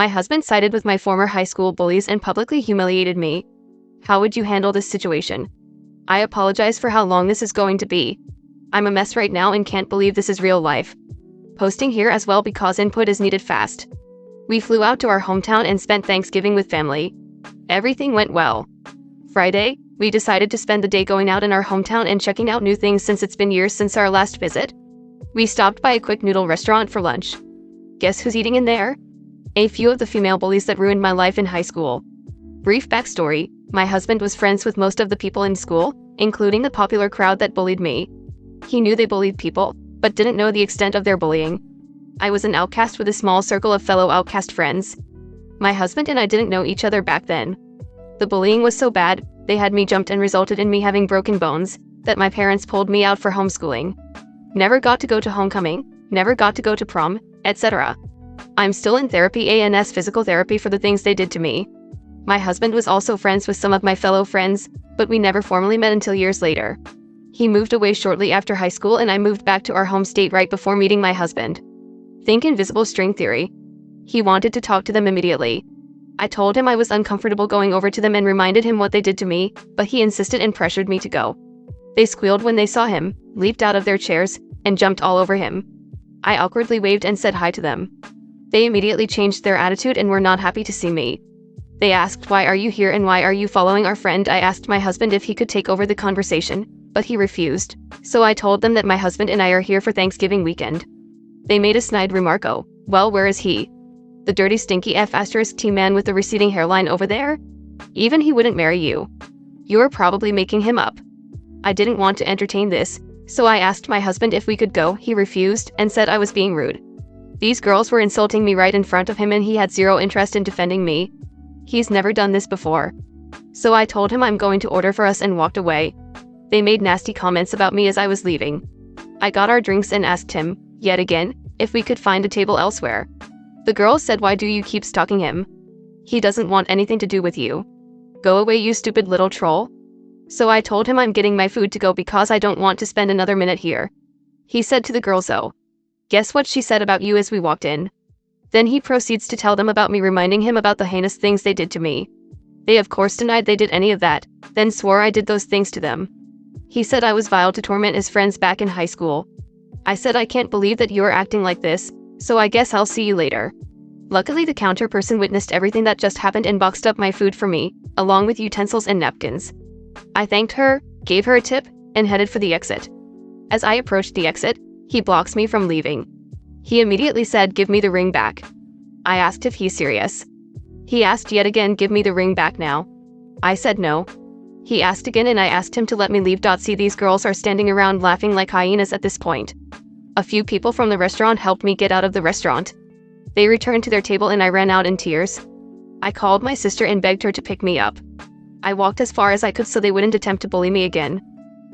My husband sided with my former high school bullies and publicly humiliated me. How would you handle this situation? I apologize for how long this is going to be. I'm a mess right now and can't believe this is real life. Posting here as well because input is needed fast. We flew out to our hometown and spent Thanksgiving with family. Everything went well. Friday, we decided to spend the day going out in our hometown and checking out new things since it's been years since our last visit. We stopped by a quick noodle restaurant for lunch. Guess who's eating in there? A few of the female bullies that ruined my life in high school. Brief backstory, my husband was friends with most of the people in school, including the popular crowd that bullied me. He knew they bullied people, but didn't know the extent of their bullying. I was an outcast with a small circle of fellow outcast friends. My husband and I didn't know each other back then. The bullying was so bad, they had me jumped and resulted in me having broken bones, that my parents pulled me out for homeschooling. Never got to go to homecoming, never got to go to prom, etc. I'm still in therapy and physical therapy for the things they did to me. My husband was also friends with some of my fellow friends, but we never formally met until years later. He moved away shortly after high school and I moved back to our home state right before meeting my husband. Think invisible string theory. He wanted to talk to them immediately. I told him I was uncomfortable going over to them and reminded him what they did to me, but he insisted and pressured me to go. They squealed when they saw him, leaped out of their chairs, and jumped all over him. I awkwardly waved and said hi to them. They immediately changed their attitude and were not happy to see me. They asked, "Why are you here and why are you following our friend?" I asked my husband if he could take over the conversation, but he refused. So I told them that my husband and I are here for Thanksgiving weekend. They made a snide remark, "Oh, well, where is he? The dirty stinky F***T man with the receding hairline over there? Even he wouldn't marry you. You're probably making him up." I didn't want to entertain this, so I asked my husband if we could go. He refused and said I was being rude. These girls were insulting me right in front of him and he had zero interest in defending me. He's never done this before. So I told him I'm going to order for us and walked away. They made nasty comments about me as I was leaving. I got our drinks and asked him, yet again, if we could find a table elsewhere. The girls said, "Why do you keep stalking him? He doesn't want anything to do with you. Go away, you stupid little troll." So I told him I'm getting my food to go because I don't want to spend another minute here. He said to the girls, "Oh, guess what she said about you?" as we walked in. Then he proceeds to tell them about me, reminding him about the heinous things they did to me. They of course denied they did any of that, then swore I did those things to them. He said I was vile to torment his friends back in high school. I said I can't believe that you're acting like this, so I guess I'll see you later. Luckily the counter person witnessed everything that just happened and boxed up my food for me, along with utensils and napkins. I thanked her, gave her a tip, and headed for the exit. As I approached the exit, he blocks me from leaving. He immediately said, "Give me the ring back." I asked if he's serious. He asked yet again, "Give me the ring back now." I said no. He asked again and I asked him to let me leave. See, these girls are standing around laughing like hyenas at this point. A few people from the restaurant helped me get out of the restaurant. They returned to their table and I ran out in tears. I called my sister and begged her to pick me up. I walked as far as I could so they wouldn't attempt to bully me again.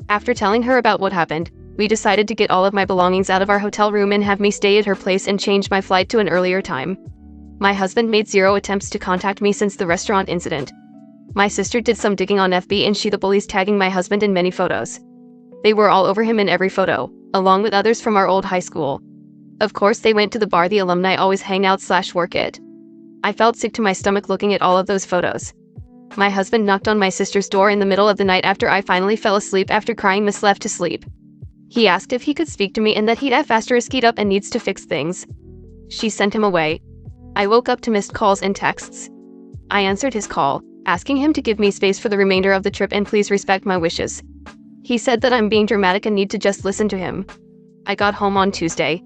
After telling her about what happened, we decided to get all of my belongings out of our hotel room and have me stay at her place and change my flight to an earlier time. My husband made zero attempts to contact me since the restaurant incident. My sister did some digging on FB and the bullies tagging my husband in many photos. They were all over him in every photo, along with others from our old high school. Of course they went to the bar the alumni always hang out/work at. I felt sick to my stomach looking at all of those photos. My husband knocked on my sister's door in the middle of the night after I finally fell asleep after crying myself to sleep. He asked if he could speak to me and that he'd ***ed up and needs to fix things. She sent him away. I woke up to missed calls and texts. I answered his call, asking him to give me space for the remainder of the trip and please respect my wishes. He said that I'm being dramatic and need to just listen to him. I got home on Tuesday.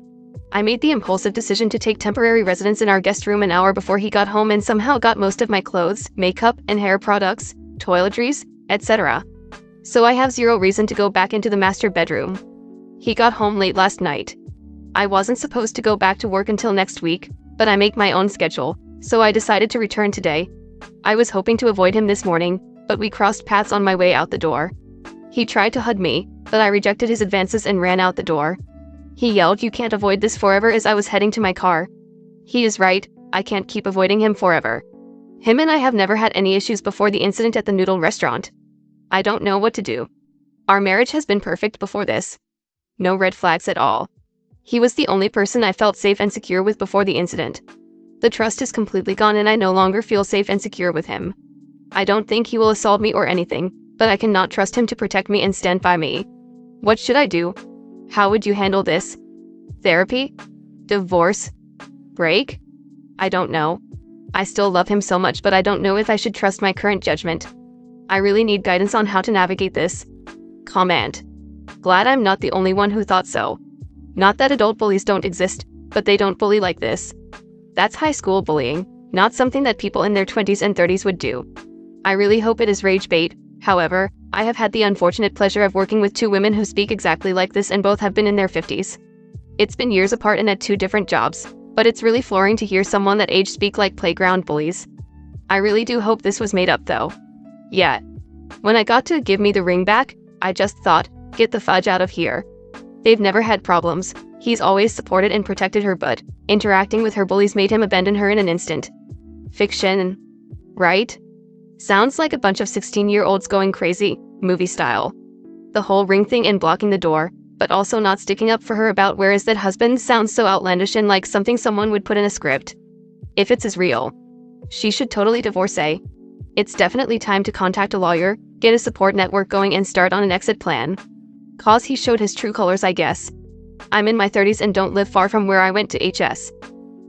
I made the impulsive decision to take temporary residence in our guest room an hour before he got home and somehow got most of my clothes, makeup, and hair products, toiletries, etc. So I have zero reason to go back into the master bedroom. He got home late last night. I wasn't supposed to go back to work until next week, but I make my own schedule, so I decided to return today. I was hoping to avoid him this morning, but we crossed paths on my way out the door. He tried to hug me, but I rejected his advances and ran out the door. He yelled, "You can't avoid this forever," as I was heading to my car. He is right, I can't keep avoiding him forever. Him and I have never had any issues before the incident at the noodle restaurant. I don't know what to do. Our marriage has been perfect before this. No red flags at all. He was the only person I felt safe and secure with before the incident. The trust is completely gone and I no longer feel safe and secure with him. I don't think he will assault me or anything, but I cannot trust him to protect me and stand by me. What should I do? How would you handle this? Therapy? Divorce? Break? I don't know. I still love him so much, but I don't know if I should trust my current judgment. I really need guidance on how to navigate this. Comment. Glad I'm not the only one who thought so. Not that adult bullies don't exist, but they don't bully like this. That's high school bullying, not something that people in their 20s and 30s would do. I really hope it is rage bait. However, I have had the unfortunate pleasure of working with two women who speak exactly like this and both have been in their 50s. It's been years apart and at two different jobs, but it's really flooring to hear someone that age speak like playground bullies. I really do hope this was made up though. Yeah. When I got to give me the ring back, I just thought, get the fudge out of here. They've never had problems. He's always supported and protected her, but interacting with her bullies made him abandon her in an instant. Fiction, right? Sounds like a bunch of 16-year-olds going crazy, movie style. The whole ring thing and blocking the door, but also not sticking up for her about where is that husband sounds so outlandish and like something someone would put in a script. If it's as real, she should totally divorce. It's definitely time to contact a lawyer, get a support network going and start on an exit plan. Cause he showed his true colors, I guess. I'm in my 30s and don't live far from where I went to HS.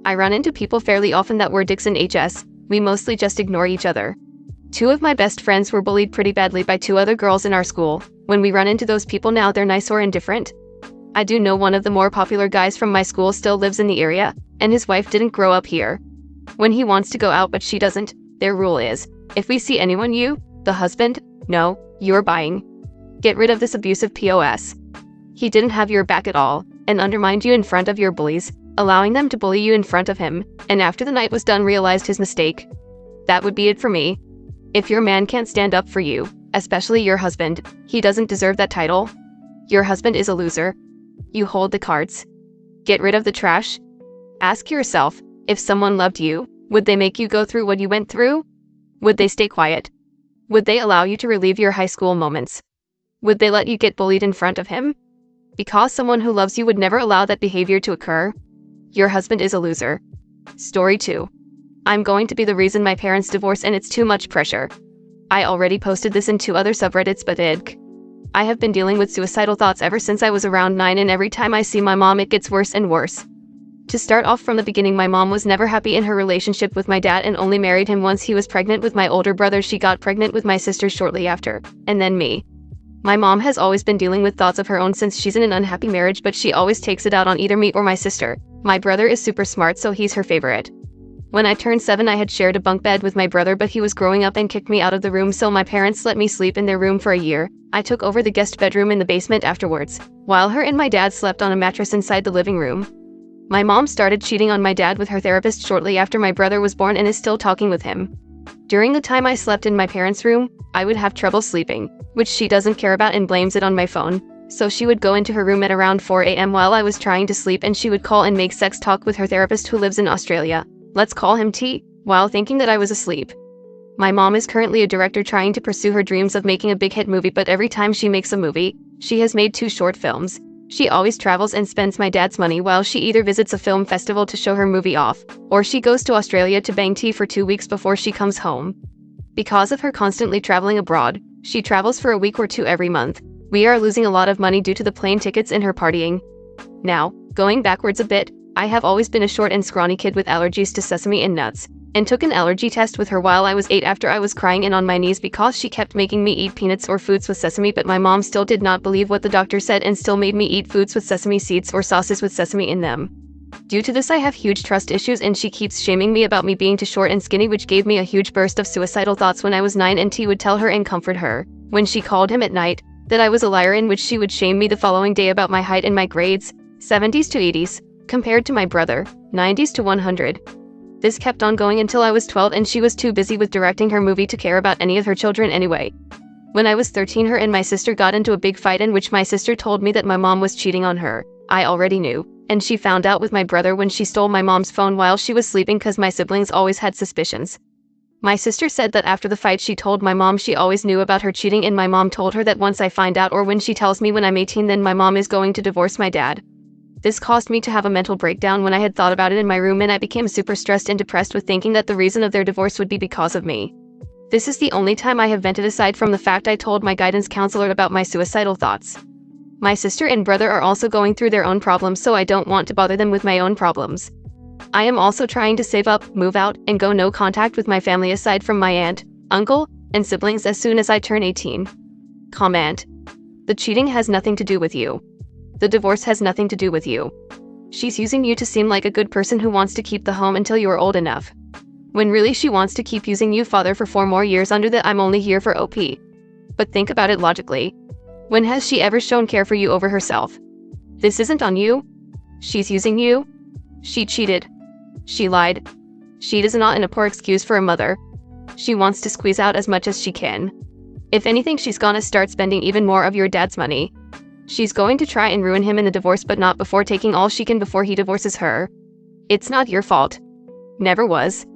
I run into people fairly often that were dicks in HS, we mostly just ignore each other. Two of my best friends were bullied pretty badly by two other girls in our school. When we run into those people now, they're nice or indifferent. I do know one of the more popular guys from my school still lives in the area, and his wife didn't grow up here. When he wants to go out but she doesn't, their rule is, if we see anyone the husband, no, you're buying. Get rid of this abusive POS. He didn't have your back at all, and undermined you in front of your bullies, allowing them to bully you in front of him, and after the night was done realized his mistake. That would be it for me. If your man can't stand up for you, especially your husband, he doesn't deserve that title. Your husband is a loser. You hold the cards. Get rid of the trash. Ask yourself, if someone loved you, would they make you go through what you went through? Would they stay quiet? Would they allow you to relive your high school moments? Would they let you get bullied in front of him? Because someone who loves you would never allow that behavior to occur. Your husband is a loser. Story 2. I'm going to be the reason my parents divorce and it's too much pressure. I already posted this in 2 other subreddits, but I have been dealing with suicidal thoughts ever since I was around 9, and every time I see my mom it gets worse and worse. To start off from the beginning, my mom was never happy in her relationship with my dad and only married him once he was pregnant with my older brother. She got pregnant with my sister shortly after, and then me. My mom has always been dealing with thoughts of her own since she's in an unhappy marriage, but she always takes it out on either me or my sister. My brother is super smart, so he's her favorite. When I turned 7, I had shared a bunk bed with my brother, but he was growing up and kicked me out of the room, so my parents let me sleep in their room for a year. I took over the guest bedroom in the basement afterwards, while her and my dad slept on a mattress inside the living room. My mom started cheating on my dad with her therapist shortly after my brother was born and is still talking with him. During the time I slept in my parents' room, I would have trouble sleeping, which she doesn't care about and blames it on my phone. So she would go into her room at around 4 a.m. while I was trying to sleep, and she would call and make sex talk with her therapist who lives in Australia. Let's call him T, while thinking that I was asleep. My mom is currently a director trying to pursue her dreams of making a big hit movie, but every time she makes a movie, she has made 2 short films. She always travels and spends my dad's money while she either visits a film festival to show her movie off, or she goes to Australia to bang T for 2 weeks before she comes home. Because of her constantly traveling abroad, she travels for a week or 2 every month. We are losing a lot of money due to the plane tickets and her partying. Now, going backwards a bit, I have always been a short and scrawny kid with allergies to sesame and nuts, and took an allergy test with her while I was 8 after I was crying and on my knees because she kept making me eat peanuts or foods with sesame, but my mom still did not believe what the doctor said and still made me eat foods with sesame seeds or sauces with sesame in them. Due to this, I have huge trust issues and she keeps shaming me about me being too short and skinny, which gave me a huge burst of suicidal thoughts when I was 9, and T would tell her and comfort her, when she called him at night, that I was a liar, in which she would shame me the following day about my height and my grades, 70s to 80s, compared to my brother, 90s to 100. This kept on going until I was 12 and she was too busy with directing her movie to care about any of her children anyway. When I was 13, her and my sister got into a big fight in which my sister told me that my mom was cheating on her. I already knew, and she found out with my brother when she stole my mom's phone while she was sleeping, cause my siblings always had suspicions. My sister said that after the fight she told my mom she always knew about her cheating, and my mom told her that once I find out, or when she tells me when I'm 18, then my mom is going to divorce my dad. This caused me to have a mental breakdown when I had thought about it in my room, and I became super stressed and depressed with thinking that the reason of their divorce would be because of me. This is the only time I have vented, aside from the fact I told my guidance counselor about my suicidal thoughts. My sister and brother are also going through their own problems, so I don't want to bother them with my own problems. I am also trying to save up, move out, and go no contact with my family aside from my aunt, uncle, and siblings as soon as I turn 18. Comment. The cheating has nothing to do with you. The divorce has nothing to do with you. She's using you to seem like a good person who wants to keep the home until you are old enough, when really she wants to keep using you, father, for 4 more years under the "I'm only here for OP." But think about it logically. When has she ever shown care for you over herself? This isn't on you. She's using you. She cheated. She lied. She is not a poor excuse for a mother. She wants to squeeze out as much as she can. If anything, she's gonna start spending even more of your dad's money. She's going to try and ruin him in the divorce, but not before taking all she can before he divorces her. It's not your fault. Never was.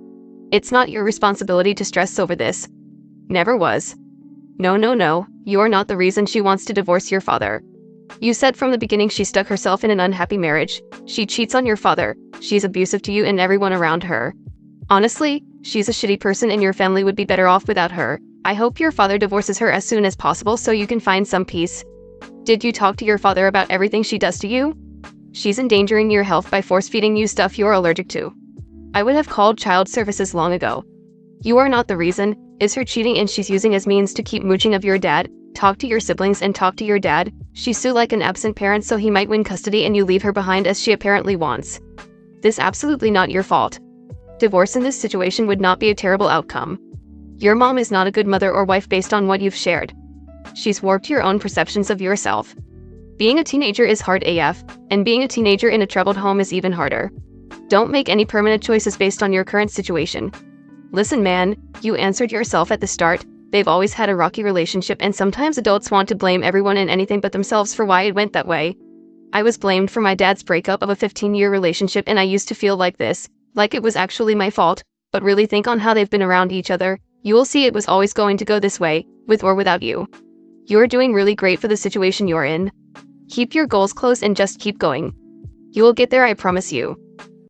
It's not your responsibility to stress over this. Never was. No, you're not the reason she wants to divorce your father. You said from the beginning she stuck herself in an unhappy marriage. She cheats on your father. She's abusive to you and everyone around her. Honestly, she's a shitty person and your family would be better off without her. I hope your father divorces her as soon as possible so you can find some peace. Did you talk to your father about everything she does to you? She's endangering your health by force-feeding you stuff you're allergic to. I would have called child services long ago. You are not the reason. Is her cheating, and she's using as means to keep mooching of your dad. Talk to your siblings and talk to your dad. She's sue like an absent parent, so he might win custody and you leave her behind as she apparently wants. This absolutely not your fault. Divorce in this situation would not be a terrible outcome. Your mom is not a good mother or wife based on what you've shared. She's warped your own perceptions of yourself. Being a teenager is hard AF, and being a teenager in a troubled home is even harder. Don't make any permanent choices based on your current situation. Listen, man, you answered yourself at the start. They've always had a rocky relationship, and sometimes adults want to blame everyone and anything but themselves for why it went that way. I was blamed for my dad's breakup of a 15-year relationship, and I used to feel like this, like it was actually my fault. But really think on how they've been around each other. You will see it was always going to go this way, with or without you. You're doing really great for the situation you're in. Keep your goals close and just keep going. You will get there, I promise you.